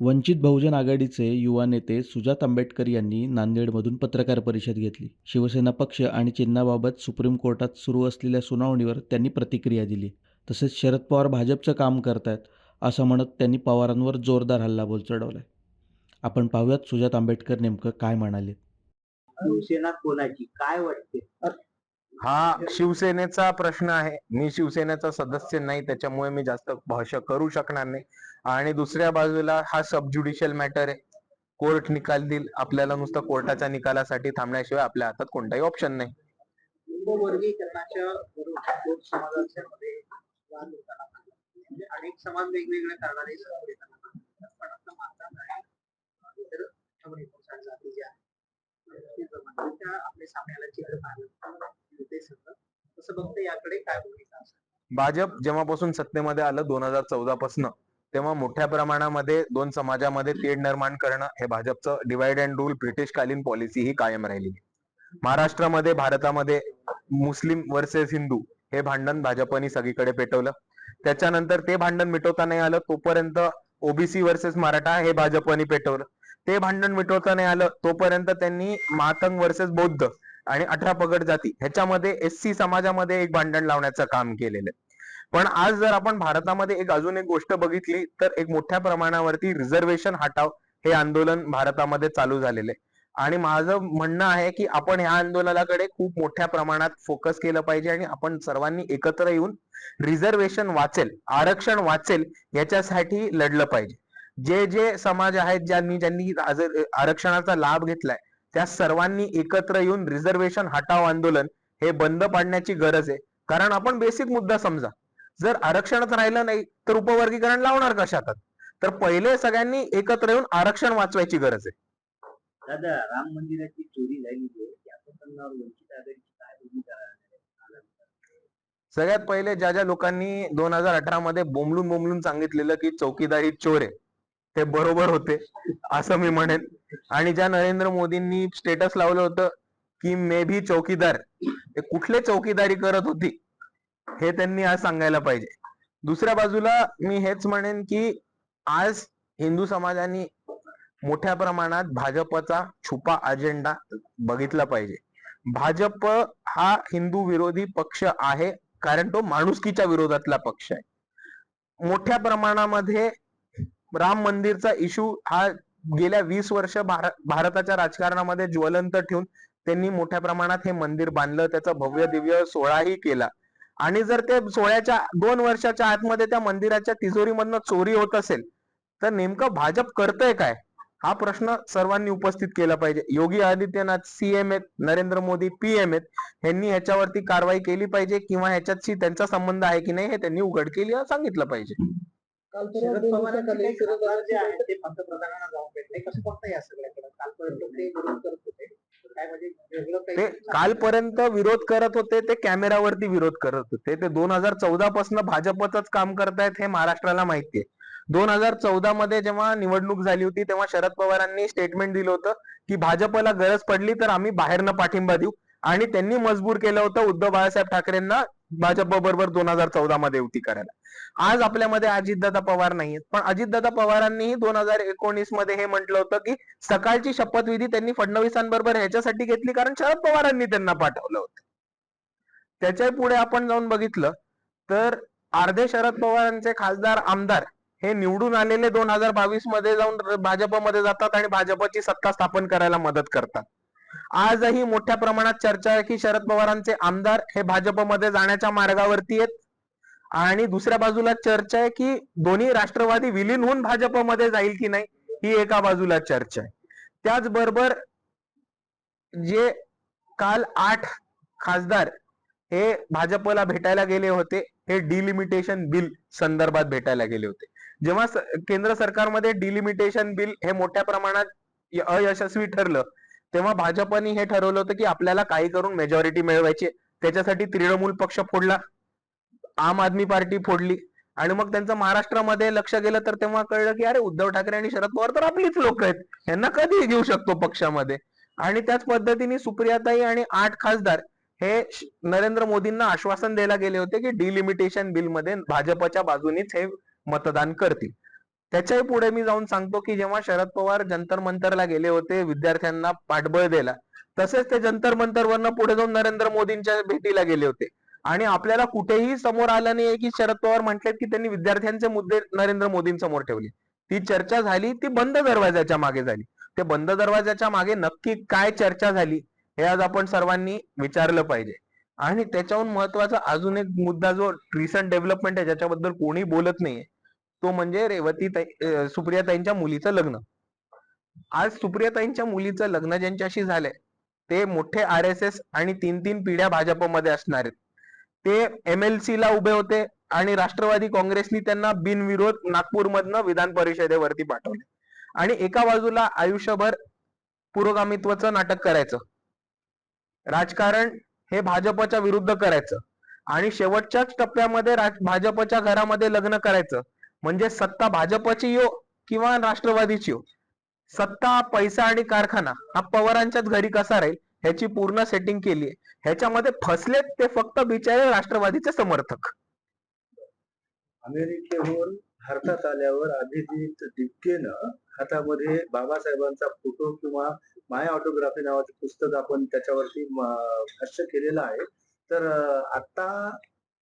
वंचित बहुजन आघाडीचे युवा नेते सुजात आंबेडकर यांनी नांदेडमधून पत्रकार परिषद घेतली. शिवसेना पक्ष आणि चिन्हाबाबत सुप्रीम कोर्टात सुरू असलेल्या सुनावणीवर त्यांनी प्रतिक्रिया दिली. तसेच शरद पवार भाजपचं काम करतायत असं म्हणत त्यांनी पवारांवर जोरदार हल्लाबोल चढवलाय. आपण पाहूयात सुजात आंबेडकर नेमकं काय म्हणाले. शिवसेना कोणाची काय वाटते? हा शिवसेनेचा प्रश्न आहे. मी शिवसेनेचा सदस्य नाही, त्याच्यामुळे मी जास्त भाष्य करू शकणार नाही. आणि दुसऱ्या बाजूला हा सब ज्युडिशियल मॅटर आहे. कोर्ट निकाल देईल. आपल्याला नुसतं कोर्टाच्या निकालासाठी थांबण्याशिवाय आपल्या हातात कोणताही ऑप्शन नाही. वर्गीकरणाच्या बरोबर समाजाच्या मध्ये वाद होताना म्हणजे अनेक समाज वेगवेगळ्या कारणाने पण आता मानतात आहे तर जाती ज्या त्या आपल्या सामन्याला चित्र पाहिलं ते सगळं तसं बघतं याकडे काय भूमिका असेल? भाजप जेव्हापासून सत्तेमध्ये आलं 2014 पासून, तेव्हा मोठ्या प्रमाणामध्ये दोन समाजामध्ये तेढ निर्माण करणं हे भाजपचं डिवाइड अँड रूल ब्रिटिश कालीन पॉलिसी ही कायम राहिली. महाराष्ट्रामध्ये, भारतामध्ये मुस्लिम वर्सेस हिंदू हे भांडण भाजपने सगळीकडे पेटवलं. त्याच्यानंतर ते भांडण मिटवता नाही आलं तोपर्यंत ओबीसी वर्सेस मराठा हे भाजपने पेटवलं. ते भांडण मिटवता नाही आलं तोपर्यंत त्यांनी मातंग वर्सेस बौद्ध आणि 18 पगड जाती ह्याच्यामध्ये एससी समाजामध्ये एक भांडण लावण्याचं काम केलेलं आहे. पण आज जर आपण भारतामध्ये अजून एक गोष्ट बघितली तर एक मोठ्या प्रमाणावरती रिझर्वेशन हटाव हे आंदोलन भारतामध्ये चालू झालेले. आणि माझं म्हणणं आहे की आपण ह्या आंदोलनाकडे खूप मोठ्या प्रमाणात फोकस केलं पाहिजे आणि आपण सर्वांनी एकत्र येऊन रिझर्वेशन वाचेल, आरक्षण वाचेल याच्यासाठी लढलं पाहिजे. जे जे समाज आहेत ज्यांनी आरक्षणाचा लाभ घेतलाय त्या सर्वांनी एकत्र येऊन रिझर्वेशन हटाव आंदोलन हे बंद पाडण्याची गरज आहे. कारण आपण बेसिक मुद्दा समजा, जर आरक्षणच राहिलं नाही तर उपवर्गीकरण लावणार कशात? तर पहिले सगळ्यांनी एकत्र येऊन आरक्षण वाचवायची गरज आहे. दादा, राम मंदिराची चोरी झाली त्या प्रकरणावर वंचित आघाडीची काय भूमिका आहे? सगळ्यात पहिले ज्या लोकांनी 2018 मध्ये बोंबलून सांगितलेलं की चौकीदार ही चोर आहे ते बरोबर होते असं मी म्हणेन. आणि ज्या नरेंद्र मोदींनी स्टेटस लावलं होतं की मे भी चौकीदार, ते कुठले चौकीदारी करत होती हे त्यांनी आज सांगायला पाहिजे. दुसऱ्या बाजूला मी हेच म्हणेन की आज हिंदू समाजाने मोठ्या प्रमाणात भाजपचा छुपा अजेंडा बघितला पाहिजे. भाजप हा हिंदू विरोधी पक्ष आहे कारण तो माणुसकीच्या विरोधातला पक्ष आहे. मोठ्या प्रमाणामध्ये राम मंदिरचा इश्यू हा गेल्या 20 वर्ष भारताच्या राजकारणामध्ये ज्वलंत ठेवून त्यांनी मोठ्या प्रमाणात हे मंदिर बांधलं, त्याचा भव्य दिव्य सोहळाही केला. आणि जर ते सोहळ्याच्या 2 वर्षाच्या आतमध्ये त्या मंदिराच्या तिजोरीमधनं चोरी होत असेल तर नेमकं भाजप करतंय काय हा प्रश्न सर्वांनी उपस्थित केला पाहिजे. योगी आदित्यनाथ सीएम आहेत, नरेंद्र मोदी पीएम आहेत, यांनी ह्याच्यावरती कारवाई केली पाहिजे किंवा ह्याच्याशी त्यांचा संबंध आहे की नाही हे त्यांनी उघड केली सांगितलं पाहिजे. शरद पवारांचे जे आहे ते पंतप्रधानांना जाऊन भेटले कसं बघता या सगळ्याकडे? कालपर्यंत ते विरोध करत होते काय म्हणजे वेगळं ते काही कालपर्यंत विरोध करत होते, ते कॅमेरावरती विरोध करत होते. ते 2014 पासून भाजपचंच काम करतायत हे महाराष्ट्राला माहितीये. 2014 मध्ये जेव्हा निवडणूक झाली होती तेव्हा शरद पवारांनी स्टेटमेंट दिलं होतं की भाजपला गरज पडली तर आम्ही बाहेरनं पाठिंबा देऊ. आणि त्यांनी मजबूर केलं होतं उद्धव बाळासाहेब ठाकरेंना भाजप बरोबर 2014 मध्ये युती करायला. आज आपल्यामध्ये अजितदादा पवार नाहीयेत, पण अजितदादा पवारांनीही 2019 मध्ये हे म्हटलं होतं की सकाळची शपथविधी त्यांनी फडणवीसांबरोबर ह्याच्यासाठी घेतली कारण शरद पवारांनी त्यांना पाठवलं होतं. त्याच्या पुढे आपण जाऊन बघितलं तर अर्धे शरद पवारांचे खासदार आमदार हे निवडून आलेले 2022 मध्ये जाऊन भाजपमध्ये जातात आणि भाजपची सत्ता स्थापन करायला मदत करतात. आजही मोठ्या प्रमाणात चर्चा आहे की शरद पवारांचे आमदार हे भाजपमध्ये जाण्याच्या मार्गावरती आहेत. आणि दुसऱ्या बाजूला चर्चा आहे की दोन्ही राष्ट्रवादी विलीन होऊन भाजपमध्ये जाईल की नाही ही एका बाजूला चर्चा आहे. त्याचबरोबर जे काल 8 खासदार हे भाजपला भेटायला गेले होते हे डिलिमिटेशन बिल संदर्भात भेटायला गेले होते. जेव्हा केंद्र सरकारमध्ये डिलिमिटेशन बिल हे मोठ्या प्रमाणात अयशस्वी ठरलं तेव्हा भाजपने हे ठरवलं होतं की आपल्याला काही करून मेजॉरिटी मिळवायची. त्याच्यासाठी तृणमूल पक्ष फोडला, आम आदमी पार्टी फोडली आणि मग त्यांचं महाराष्ट्रामध्ये लक्ष गेलं तर तेव्हा कळलं की अरे उद्धव ठाकरे आणि शरद पवार तर आपलीच लोक आहेत, यांना कधी घेऊ शकतो पक्षामध्ये. आणि त्याच पद्धतीने सुप्रियाताई आणि 8 खासदार हे नरेंद्र मोदींना आश्वासन द्यायला गेले होते की डिलिमिटेशन बिल मध्ये भाजपच्या बाजूनीच हे मतदान करतील. त्याच्याही पुढे मी जाऊन सांगतो की जेव्हा शरद पवार जंतर मंतरला गेले होते विद्यार्थ्यांना पाठबळ द्यायला, तसेच ते जंतर मंतरवरनं पुढे जाऊन नरेंद्र मोदींच्या भेटीला गेले होते. आणि आपल्याला कुठेही समोर आलं नाहीये की शरद पवार म्हटलेत की त्यांनी विद्यार्थ्यांचे मुद्दे नरेंद्र मोदींसमोर ठेवले. ती चर्चा झाली ती बंद दरवाजाच्या मागे झाली. ते बंद दरवाजाच्या मागे नक्की काय चर्चा झाली हे आज आपण सर्वांनी विचारलं पाहिजे. आणि त्याच्याहून महत्वाचा अजून एक मुद्दा जो रिसंट डेव्हलपमेंट आहे ज्याच्याबद्दल कोणी बोलत नाहीये, तो म्हणजे सुप्रियाताईंच्या मुलीचं लग्न. आज सुप्रियाताईंच्या मुलीचं लग्न ज्यांच्याशी झालंय ते मोठे RSS आणि 3 पिढ्या भाजपमध्ये असणार आहेत. ते MLC ला उभे होते आणि राष्ट्रवादी काँग्रेसनी त्यांना बिनविरोध नागपूरमधनं विधान परिषदेवरती पाठवले. आणि एका बाजूला आयुष्यभर पुरोगामित्वाचं नाटक करायचं, राजकारण हे भाजपच्या विरुद्ध करायचं आणि शेवटच्याच टप्प्यामध्ये भाजपच्या घरामध्ये लग्न करायचं, म्हणजे सत्ता भाजपची यो किंवा राष्ट्रवादीची यो, सत्ता, पैसा आणि कारखाना हा पवारांच्याच घरी कसा राहील ह्याची पूर्ण सेटिंग केली आहे. ह्याच्यामध्ये फसलेत ते फक्त बिचारे राष्ट्रवादीचे समर्थक. अमेरिकेहून भारतात आल्यावर अभिजित दिपकेनं हातामध्ये बाबासाहेबांचा फोटो किंवा माय ऑटोग्राफी नावाचं पुस्तक आपण त्याच्यावरती भाष्य केलेलं आहे. तर आता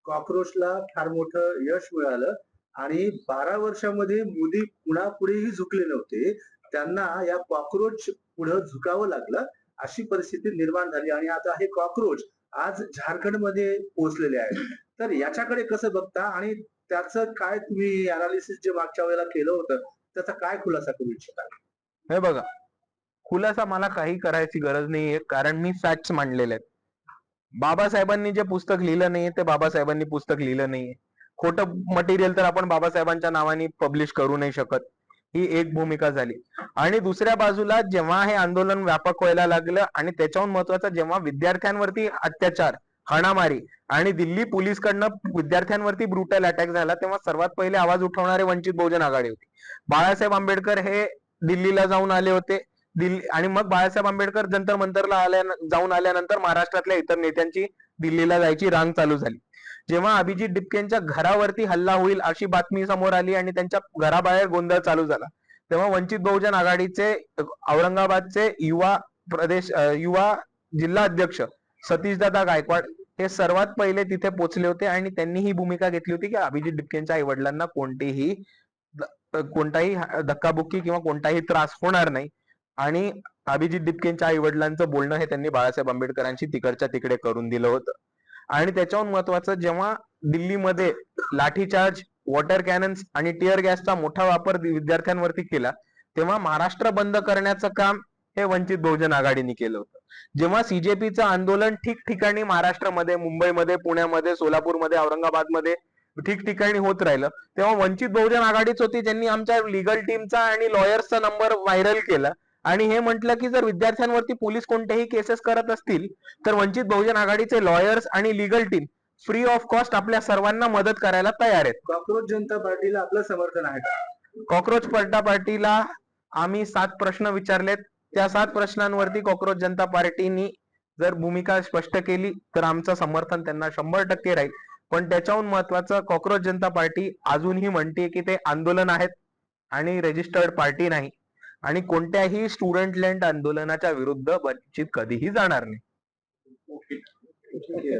कॉक्रोचला फार मोठं यश मिळालं आणि 12 वर्षामध्ये मोदी कुणापुढेही झुकले नव्हते. त्यांना या कॉक्रोच पुढे झुकावं लागलं, अशी परिस्थिती निर्माण झाली आणि आता हे कॉक्रोच आज झारखंडमध्ये पोहोचलेले आहेत. तर याच्याकडे कसं बघता आणि त्याचं काय तुम्ही अनालिसिस जे मागच्या वेळेला केलं होतं त्याचा काय खुलासा करू इच्छिता? हे बघा, खुलासा मला काही करायची गरज नाहीये, कारण मी फॅक्ट्स मांडलेले आहेत. बाबासाहेबांनी जे पुस्तक लिहिलं नाहीये ते बाबासाहेबांनी पुस्तक लिहिलं नाहीये. खोटं मटेरियल तर आपण बाबासाहेबांच्या नावाने पब्लिश करू नाही शकत, ही एक भूमिका झाली. आणि दुसऱ्या बाजूला जेव्हा हे आंदोलन व्यापक व्हायला लागलं आणि त्याच्याहून महत्वाचं जेव्हा विद्यार्थ्यांवरती अत्याचार, हाणामारी आणि दिल्ली पोलीसकडनं विद्यार्थ्यांवरती ब्रुटल अटॅक झाला, तेव्हा सर्वात पहिले आवाज उठवणारे वंचित बहुजन आघाडी होती. बाळासाहेब आंबेडकर हे दिल्लीला जाऊन आले होते. आणि मग बाळासाहेब आंबेडकर जंतर मंतरला जाऊन आल्यानंतर महाराष्ट्रातल्या इतर नेत्यांची दिल्लीला जायची रांग चालू झाली. जेव्हा अभिजित दिपकेंच्या घरावरती हल्ला होईल अशी बातमी समोर आली आणि त्यांच्या घराबाहेर गोंधळ चालू झाला, तेव्हा वंचित बहुजन आघाडीचे औरंगाबादचे युवा जिल्हा अध्यक्ष सतीशदादा गायकवाड हे सर्वात पहिले तिथे पोहोचले होते आणि त्यांनी ही भूमिका घेतली होती की अभिजित दिपकेंच्या आई वडिलांना कोणताही धक्काबुक्की किंवा कोणताही त्रास होणार नाही. आणि अभिजित दिपकेंच्या आई वडिलांचं बोलणं हे त्यांनी बाळासाहेब आंबेडकरांशी तिकडच्या तिकडे करून दिलं होतं. आणि त्याच्याहून महत्वाचं, जेव्हा दिल्लीमध्ये लाठीचार्ज, वॉटर कॅनन्स आणि टिअर गॅसचा मोठा वापर विद्यार्थ्यांवरती केला, तेव्हा महाराष्ट्र बंद करण्याचं काम हे वंचित बहुजन आघाडीने केलं होतं. जेव्हा CJPचं आंदोलन ठिकठिकाणी महाराष्ट्रामध्ये, मुंबईमध्ये, पुण्यामध्ये, सोलापूरमध्ये, औरंगाबादमध्ये ठिकठिकाणी होत राहिलं, तेव्हा वंचित बहुजन आघाडीच होती ज्यांनी आमच्या लिगल टीमचा आणि लॉयर्सचा नंबर व्हायरल केला आणि हे म्हटलं की जर विद्यार्थ्यांवरती पोलीस कोणतेही केसेस करत असतील तर वंचित बहुजन आघाडीचे लॉयर्स आणि legal team free of cost आपल्या सर्वांना मदत करायला तयार आहेत. कॉक्रोच जनता पार्टीला आपलं समर्थन आहे का? कॉक्रोच जनता पार्टीला आम्ही 7 प्रश्न विचारलेत. त्या 7 प्रश्नांवरती कॉक्रोच जनता पार्टीनी जर भूमिका स्पष्ट केली तर आमचं समर्थन त्यांना 100% राहील. पण त्याच्याहून महत्वाचं, कॉक्रोच जनता पार्टी अजूनही म्हणते की ते आंदोलन आहेत आणि रजिस्टर्ड पार्टी नाही आणि कोणत्याही स्टुडंट लेंड आंदोलनाच्या विरुद्ध वंचित कधीही जाणार नाही. ठीक आहे.